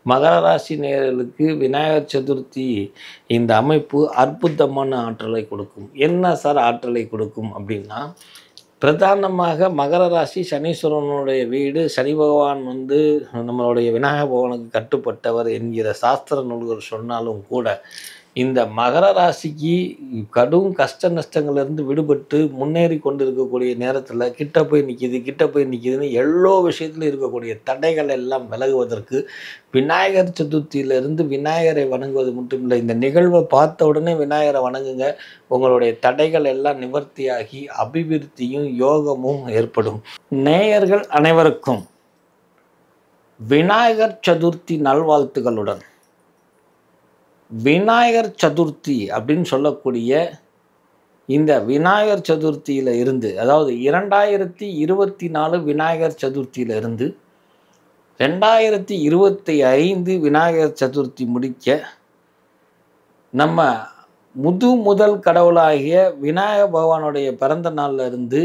மகர ராசி நேயர்களுக்கு விநாயகர் சதுர்த்தி இந்த அமைப்பு அற்புதமான ஆற்றலை கொடுக்கும். என்ன சார் ஆற்றலை கொடுக்கும் அப்படின்னா, பிரதானமாக மகர ராசி சனீஸ்வரனுடைய வீடு. சனி பகவான் நம்மளுடைய விநாயக பகவானுக்கு கட்டுப்பட்டவர் என்கிற சாஸ்திர நூல்கள் சொன்னாலும் கூட, இந்த மகர ராசிக்கு கடும் கஷ்ட நஷ்டங்கள்லேருந்து விடுபட்டு முன்னேறி கொண்டு இருக்கக்கூடிய நேரத்தில் கிட்ட போய் நிற்கிதுன்னு எல்லோ விஷயத்தில் இருக்கக்கூடிய தடைகள் எல்லாம் விலகுவதற்கு விநாயகர் சதுர்த்தியிலிருந்து விநாயகரை வணங்குவது மட்டும் இல்லை, இந்த நிகழ்வை பார்த்த உடனே விநாயகரை வணங்குங்க. உங்களுடைய தடைகள் எல்லாம் நிவர்த்தியாகி அபிவிருத்தியும் யோகமும் ஏற்படும். நேயர்கள் அனைவருக்கும் விநாயகர் சதுர்த்தி நல்வாழ்த்துகளுடன். விநாயகர் சதுர்த்தி அப்படின்னு சொல்லக்கூடிய இந்த விநாயகர் சதுர்த்தியில் இருந்து, அதாவது 2024 விநாயகர் சதுர்த்தியில் இருந்து 2025 விநாயகர் சதுர்த்தி முடிக்க நம்ம முதல் கடவுளாகிய விநாயக பகவானுடைய பிறந்த நாளில் இருந்து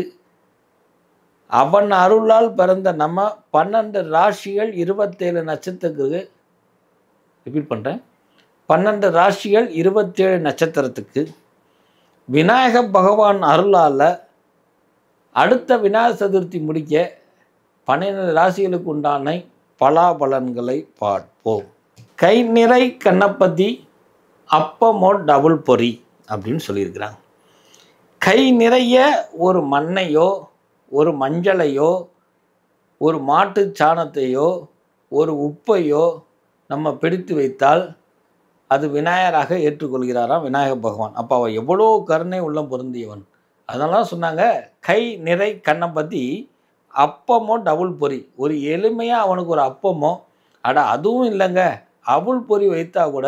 அவன் அருளால் பிறந்த நம்ம 12 ராசிகள் 27 நட்சத்திரத்துக்கு ரிப்பீட் பண்ணுறேன் 12 ராசிகள் 27 நட்சத்திரத்துக்கு விநாயக பகவான் அருளால் அடுத்த விநாயகர் சதுர்த்தி முடிக்க 12 ராசிகளுக்கு உண்டான பலாபலன்களை பார்ப்போம். கை நிறை கணபதி அப்பமோ டபுள் பொறி அப்படின்னு சொல்லியிருக்கிறாங்க. கை நிறைய ஒரு மண்ணையோ ஒரு மஞ்சளையோ ஒரு மாட்டு சாணத்தையோ ஒரு உப்பையோ நம்ம பிடித்து வைத்தால் அது விநாயகராக ஏற்றுக்கொள்கிறாராம் விநாயக பகவான். அப்போ அவன் எவ்வளோ கருணை உள்ளம் பொருந்தியவன். அதனால சொன்னாங்க, கை நிறை கணபதி அப்பமோ டபுள் பொறி. ஒரு எளிமையாக அவனுக்கு ஒரு அப்பமோ, அதுவும் இல்லைங்க, அவுள் பொறி வைத்தா கூட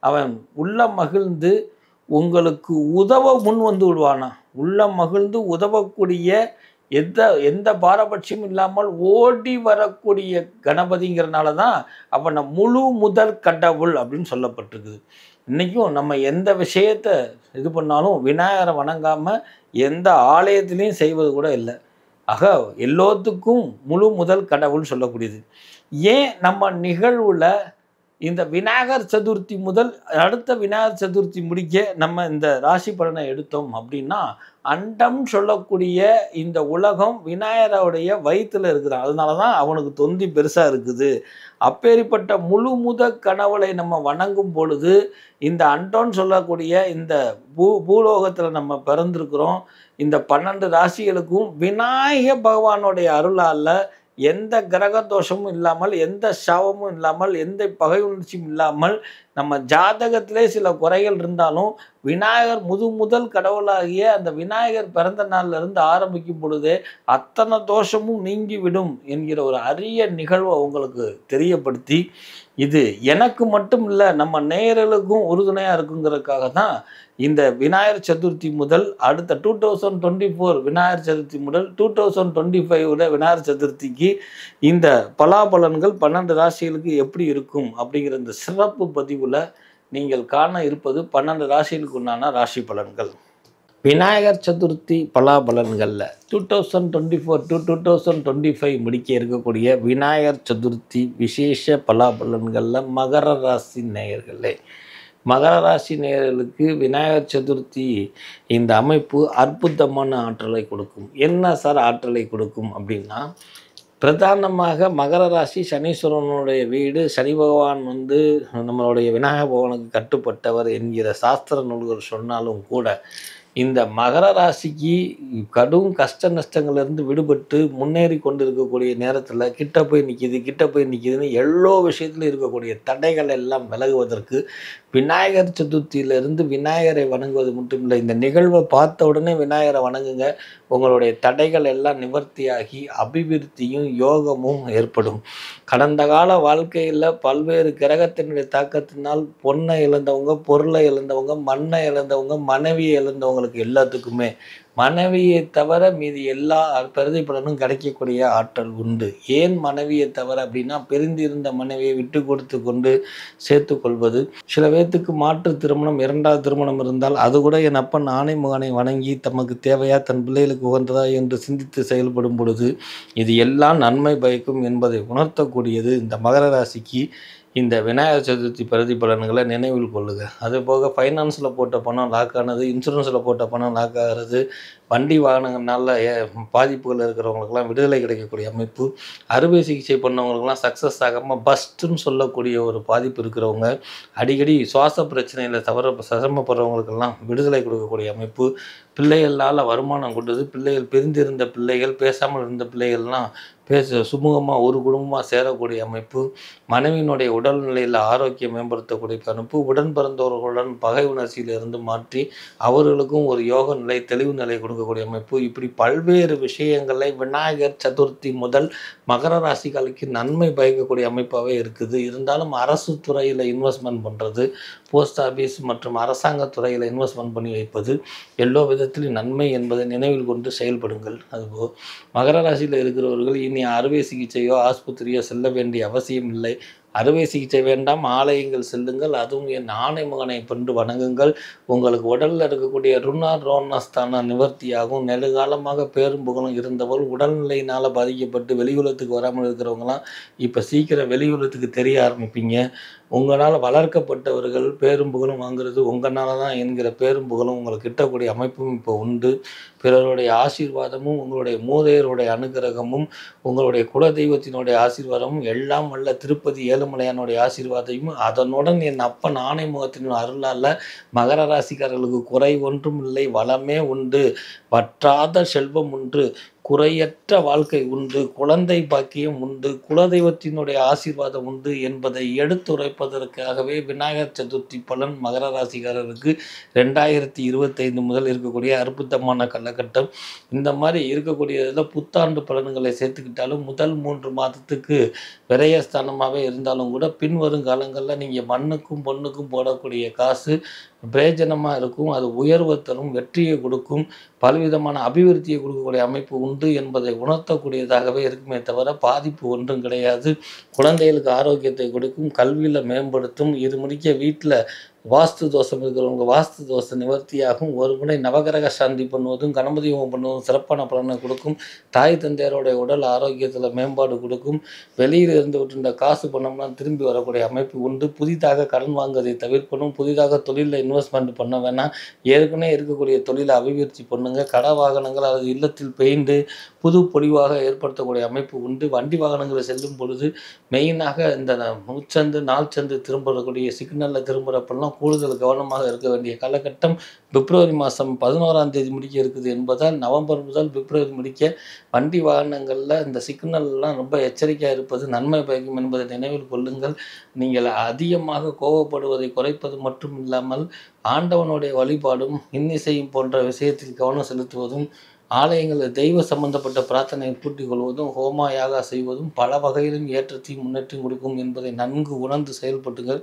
அவன் உள்ளம் மகிழ்ந்து உங்களுக்கு உதவ முன் வந்து விடுவானா. உள்ளம் மகிழ்ந்து உதவக்கூடிய எந்த பாரபட்சமும் இல்லாமல் ஓடி வரக்கூடிய கணபதிங்கிறனால தான் அவனை முழு முதல் கடவுள் அப்படின்னு சொல்லப்பட்டிருக்குது. இன்றைக்கும் நம்ம எந்த விஷயத்தை இது பண்ணாலும் விநாயகரை வணங்காமல் எந்த ஆலயத்திலையும் செய்வது கூட இல்லை. ஆக எல்லோத்துக்கும் முழு முதல் கடவுள் சொல்லக்கூடியது. ஏன் நம்ம நிகழ்வில் இந்த விநாயகர் சதுர்த்தி முதல் அடுத்த விநாயகர் சதுர்த்தி முடிக்க நம்ம இந்த ராசி பலனை எடுத்தோம் அப்படின்னா, அண்டம் சொல்லக்கூடிய இந்த உலகம் விநாயகருடைய வயிற்றில் இருக்குதான். அதனால தான் அவனுக்கு தொந்தி பெருசாக இருக்குது. அப்பேற்பட்ட முழு முதல் கடவுளை நம்ம வணங்கும் பொழுது இந்த அண்டம்னு சொல்லக்கூடிய இந்த பூலோகத்தில் நம்ம பிறந்திருக்கிறோம். இந்த 12 ராசிகளுக்கும் விநாயக பகவானுடைய அருளால் எந்த கிரக தோஷமும் இல்லாமல், எந்த சாபமும் இல்லாமல், எந்த பகை உணர்ச்சியும் இல்லாமல், நம்ம ஜாதகத்திலே சில குறைகள் இருந்தாலும் விநாயகர் முதல் கடவுளாகிய அந்த விநாயகர் பிறந்த நாளில் இருந்து ஆரம்பிக்கும் பொழுதே அத்தனை தோஷமும் நீங்கிவிடும் என்கிற ஒரு அரிய நிகழ்வை உங்களுக்கு தெரியப்படுத்தி, இது எனக்கு மட்டும் இல்லை நம்ம நேயர்களுக்கும் உறுதுணையாக இருக்குங்கிறதுக்காக தான் இந்த விநாயகர் சதுர்த்தி முதல் அடுத்த 2024 விநாயகர் சதுர்த்தி முதல் 2025 விநாயகர் சதுர்த்திக்கு இந்த பலாபலன்கள் 12 ராசிகளுக்கு எப்படி இருக்கும் அப்படிங்கிற இந்த சிறப்பு பதிவில் நீங்கள் காண இருப்பது 12 ராசிகளுக்கு உண்டான ராசி பலன்கள். விநாயகர் சதுர்த்தி பலாபலன்களில் 2024 to 2025 முடிக்க இருக்கக்கூடிய விநாயகர் சதுர்த்தி விசேஷ பலாபலன்களில் மகர ராசி நேயர்களே, மகர ராசி நேயர்களுக்கு விநாயகர் சதுர்த்தி இந்த அமைப்பு அற்புதமான ஆற்றலை கொடுக்கும். என்ன சார் ஆற்றலை கொடுக்கும் அப்படின்னா, பிரதானமாக மகர ராசி சனீஸ்வரனுடைய வீடு. சனி பகவான் நம்மளுடைய விநாயக பகவானுக்கு கட்டுப்பட்டவர் என்கிற சாஸ்திர நூல்கள் சொன்னாலும் கூட, இந்த மகர ராசிக்கு கடும் கஷ்ட நஷ்டங்கள்லேருந்து விடுபட்டு முன்னேறி கொண்டு இருக்கக்கூடிய நேரத்தில் கிட்ட போய் நிற்கிதுன்னு எல்லோ விஷயத்தில் இருக்கக்கூடிய தடைகள் எல்லாம் விலகுவதற்கு விநாயகர் சதுர்த்தியிலிருந்து விநாயகரை வணங்குவது மட்டும் இல்லை, இந்த நிகழ்வை பார்த்த உடனே விநாயகரை வணங்குங்க. உங்களுடைய தடைகள் எல்லாம் நிவர்த்தியாகி அபிவிருத்தியும் யோகமும் ஏற்படும். கடந்த கால வாழ்க்கையில் பல்வேறு கிரகத்தினுடைய தாக்கத்தினால் பொண்ணை இழந்தவங்க, பொருளை இழந்தவங்க, மண்ணை இழந்தவங்க, மனைவியை இழந்தவங்களுக்கு எல்லாத்துக்குமே மனைவியை தவிர மீதி எல்லா பிரதிபலனும் கிடைக்கக்கூடிய ஆற்றல் உண்டு. ஏன் மனைவியை தவிர அப்படின்னா, பிரிந்திருந்த மனைவியை விட்டு கொடுத்து கொண்டு சேர்த்து கொள்வது. சில பேர்த்துக்கு மாற்று திருமணம், 2வது திருமணம் இருந்தால் அது கூட என் அப்பன் ஆணை மகனை வணங்கி தமக்கு தேவையா, தன் பிள்ளைகளுக்கு உகந்ததா என்று சிந்தித்து செயல்படும் பொழுது இது எல்லாம் நன்மை பயக்கும் என்பதை உணர்த்தக்கூடியது இந்த மகர ராசிக்கு இந்த விநாயகர் சதுர்த்தி பிரதிபலன்களை நினைவில் கொள்ளுங்க. அதுபோக ஃபைனான்ஸில் போட்ட பணம் லாக் ஆனது, இன்சூரன்ஸில் போட்ட பணம் லாக் ஆகிறது, வண்டி வாகனங்கள்னால பாதிப்புகள் இருக்கிறவங்களுக்கெல்லாம் விடுதலை கிடைக்கக்கூடிய அமைப்பு, அறுவை சிகிச்சை பண்ணவங்களுக்கெல்லாம் சக்ஸஸ் ஆகாமல் பஸ்ட்டுன்னு சொல்லக்கூடிய ஒரு பாதிப்பு இருக்கிறவங்க, அடிக்கடி சுவாச பிரச்சனையில் சிரமப்படுறவங்களுக்கெல்லாம் விடுதலை கொடுக்கக்கூடிய அமைப்பு, பிள்ளைகளால் வருமானம் கொண்டது, பிள்ளைகள் பிரிந்திருந்த பிள்ளைகள், பேசாமல் இருந்த பிள்ளைகள்லாம் சுமூகமாக ஒரு குடும்பமாக சேரக்கூடிய அமைப்பு, மனைவியினுடைய உடல்நிலையில் ஆரோக்கியம் மேம்படுத்தக்கூடிய அமைப்பு, உடன் பிறந்தவர்களுடன் பகை உணர்ச்சியிலிருந்து மாற்றி அவர்களுக்கும் ஒரு யோக நிலை, தெளிவு நிலை கொடுக்கக்கூடிய அமைப்பு, இப்படி பல்வேறு விஷயங்களை விநாயகர் சதுர்த்தி முதல் மகர ராசிகளுக்கு நன்மை பயக்கக்கூடிய அமைப்பாகவே இருக்குது. இருந்தாலும் அரசு துறையில் இன்வெஸ்ட்மெண்ட் பண்ணுறது, போஸ்ட் ஆஃபீஸ் மற்றும் அரசாங்க துறையில் இன்வெஸ்ட்மெண்ட் பண்ணி வைப்பது எல்லா விதத்திலும் நன்மை என்பதை நினைவில் கொண்டு செயல்படுங்கள். அதுபோல் மகர ராசியில் இருக்கிறவர்கள் இனி அறுவை சிகிச்சையோ ஆஸ்பத்திரியோ செல்ல வேண்டிய அவசியம் இல்லை. அறுவை சிகிச்சை வேண்டாம், ஆலயங்கள் செல்லுங்கள், அதுவும் என் ஆணை மகனை கொண்டு வணங்குங்கள். உங்களுக்கு உடலில் இருக்கக்கூடிய ரோணஸ்தான நிவர்த்தியாகும். நெடுகாலமாக பேரும் புகழும் இருந்தவர்கள் உடல்நிலையினால் பாதிக்கப்பட்டு வெளியுலகத்துக்கு வராமல் இருக்கிறவங்களாம் இப்போ சீக்கிரம் வெளியுலகத்துக்கு தெரிய ஆரம்பிப்பீங்க. உங்களால் வளர்க்கப்பட்டவர்கள் பேரும் புகழும் வாங்குறது உங்களால் தான் என்கிற பேரும் புகழும் உங்களுக்கு கிட்டக்கூடிய அமைப்பும் இப்போ உண்டு. பிறருடைய ஆசீர்வாதமும் உங்களுடைய மூதையருடைய அனுகிரகமும் உங்களுடைய குலதெய்வத்தினுடைய ஆசீர்வாதமும் எல்லாம் வல்ல திருப்பதி ஏழுமலையானுடைய ஆசீர்வாதமும் அதனுடன் என் அப்பன் ஆணைமுகத்தின் அருளால் மகர ராசிக்காரர்களுக்கு குறை ஒன்றும் இல்லை, வளமே உண்டு, வற்றாத செல்வம் உண்டு, குறையற்ற வாழ்க்கை உண்டு, குழந்தை பாக்கியம் உண்டு, குலதெய்வத்தினுடைய ஆசீர்வாதம் உண்டு என்பதை எடுத்துரைப்பதற்காகவே விநாயகர் சதுர்த்தி பலன் மகர ராசிக்காரருக்கு 2025 முதல் இருக்கக்கூடிய அற்புதமான காலகட்டம். இந்த மாதிரி இருக்கக்கூடியதில் புத்தாண்டு பலன்களை சேர்த்துக்கிட்டாலும் முதல் 3 மாதத்துக்கு விரயஸ்தானமாகவே இருந்தாலும் கூட பின்வரும் காலங்களில் நீங்கள் மண்ணுக்கும் பொண்ணுக்கும் போடக்கூடிய காசு பிரயோஜனமாக இருக்கும். அது உயர்வை தரும், வெற்றியை கொடுக்கும், பலவிதமான அபிவிருத்தியை கொடுக்கக்கூடிய அமைப்பு உண்டு என்பதை உணர்த்தக்கூடியதாகவே இருக்குமே தவிர பாதிப்பு ஒன்றும் கிடையாது. குழந்தைகளுக்கு ஆரோக்கியத்தை கொடுக்கும், கல்வியில் மேம்படுத்தும். இது முடிக்க வீட்டில் வாஸ்து தோஷம் இருக்கிறவங்க வாஸ்து தோஷ நிவர்த்தியாகும். ஒரு முறை நவகிரக சாந்தி பண்ணுவதும் கணபதி ஹோமம் பண்ணுவதும் சிறப்பான பலனை கொடுக்கும். தாய் தந்தையருடைய உடல் ஆரோக்கியத்தில் மேம்பாடு கொடுக்கும். வெளியில் இருந்து விட்டு காசு பணம்லாம் திரும்பி வரக்கூடிய அமைப்பு உண்டு. புதிதாக கடன் வாங்குவதை தவிர்க்கணும். புதிதாக தொழிலில் இன்வெஸ்ட்மெண்ட் பண்ண வேணாம். ஏற்கனவே இருக்கக்கூடிய தொழிலை அபிவிருத்தி பண்ணுங்கள். கடை வாகனங்கள் அல்லது இல்லத்தில் பெயிண்டு புது பொலிவாக ஏற்படுத்தக்கூடிய அமைப்பு உண்டு. வண்டி வாகனங்களை செல்லும் பொழுது மெயினாக இந்த முச்சந்து நாள் சந்து திரும்பக்கூடிய சிக்னலில் திரும்புகிறப்பெல்லாம் கூடுதல் கவனமாக இருக்க வேண்டிய காலகட்டம். பிப்ரவரி மாதம் 11ஆம் தேதி முடிக்க இருக்குது என்பதால் நவம்பர் முதல் பிப்ரவரி முடிக்க வண்டி வாகனங்களில் இந்த சிக்னல்லாம் ரொம்ப எச்சரிக்கையாக இருப்பது நன்மை பயக்கும் என்பதை நினைவில் கொள்ளுங்கள். நீங்கள் அதிகமாக கோபப்படுவதை குறைப்பது மட்டும் இல்லாமல் ஆண்டவனுடைய வழிபாடும் இன்னிசையும் போன்ற விஷயத்தில் கவனம் செலுத்துவதும், ஆலயங்களில் தெய்வ சம்பந்தப்பட்ட பிரார்த்தனையை கூட்டிக் கொள்வதும், ஹோமா யாகா செய்வதும் பல வகையிலும் ஏற்றத்தையும் முன்னேற்றம் கொடுக்கும் என்பதை நன்கு உணர்ந்து செயல்பட்டுங்கள்.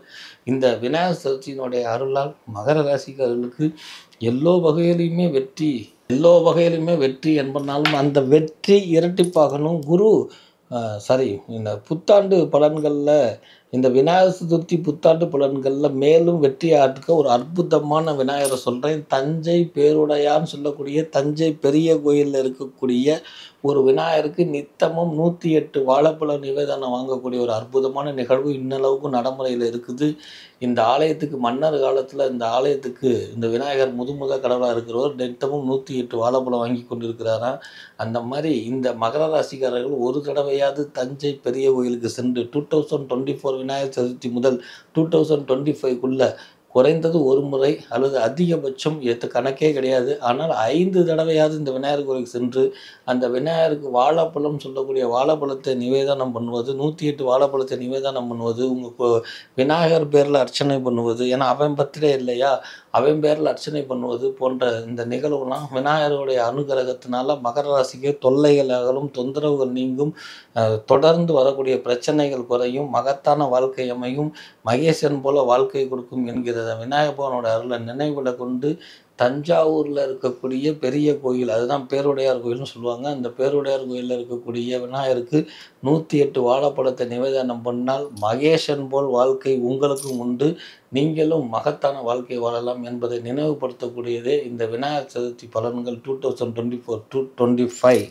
இந்த விநாயகர் சதுர்த்தியினுடைய அருளால் மகர ராசிக்காரர்களுக்கு எல்லா வகையிலுமே வெற்றி என்பதனாலும் அந்த வெற்றி இரட்டிப்பாகணும். இந்த புத்தாண்டு பலன்களில் இந்த விநாயகர் சதுர்த்தி புத்தாண்டு பலன்களில் மேலும் வெற்றி ஆற்றுக்க ஒரு அற்புதமான விநாயகரை சொல்கிறேன். தஞ்சை பேருடையான்னு சொல்லக்கூடிய தஞ்சை பெரிய கோயிலில் இருக்கக்கூடிய ஒரு விநாயகருக்கு நித்தமும் 108 வாழைப்பழம் நிவேதனம் வாங்கக்கூடிய ஒரு அற்புதமான நிகழ்வு இன்னளவுக்கு நடைமுறையில் இருக்குது. இந்த ஆலயத்துக்கு மன்னர் காலத்தில் இந்த விநாயகர் முத கடவுளாக இருக்கிறவர் நித்தமும் 108 வாழைப்பழம் வாங்கி கொண்டிருக்கிறாராம். அந்த மாதிரி இந்த மகர ராசிக்காரர்கள் ஒரு தடவையாவது தஞ்சை பெரிய கோயிலுக்கு சென்று 2024 விநாயகர் சதுர்த்தி முதல் 2025க்குள்ள குறைந்தது ஒரு முறை அல்லது அதிகபட்சம் கணக்கே கிடையாது, ஆனால் 5 தடவையாவது இந்த விநாயகர் கோயிலுக்கு சென்று அந்த விநாயகருக்கு வாழைப்பழம் சொல்லக்கூடிய வாழைப்பழத்தை நிவேதனம் பண்ணுவது, 108 வாழைப்பழத்தை நிவேதனம் பண்ணுவது, உங்கள் விநாயகர் பேரில் அர்ச்சனை பண்ணுவது, ஏன்னா அவன் பர்த்டே இல்லையா, அவன் பேரில் அர்ச்சனை பண்ணுவது போன்ற இந்த நிகழ்வுலாம் விநாயகருடைய அனுகிரகத்தினால மகர ராசிக்கு தொல்லைகளாகவும் தொந்தரவுகள் நீங்கும், தொடர்ந்து வரக்கூடிய பிரச்சனைகள் குறையும், மகத்தான வாழ்க்கை அமையும், மகேசன் போல வாழ்க்கை கொடுக்கும் என்கிற விநாயகர் பகவானோட அருளை நினைவுல கொண்டு தஞ்சாவூரில் இருக்கக்கூடிய பெரிய கோயில், அதுதான் பேருடையார் கோயில்னு சொல்லுவாங்க. அந்த பேருடையார் கோயிலில் இருக்கக்கூடிய விநாயகருக்கு 108 வாழைப்பழத்தை நிவேதனம் பண்ணால் மகேசன் போல் வாழ்க்கை உங்களுக்கும் உண்டு. நீங்களும் மகத்தான வாழ்க்கை வாழலாம் என்பதை நினைவுபடுத்தக்கூடியதே இந்த விநாயகர் சதுர்த்தி பலன்கள் 2024 to 25.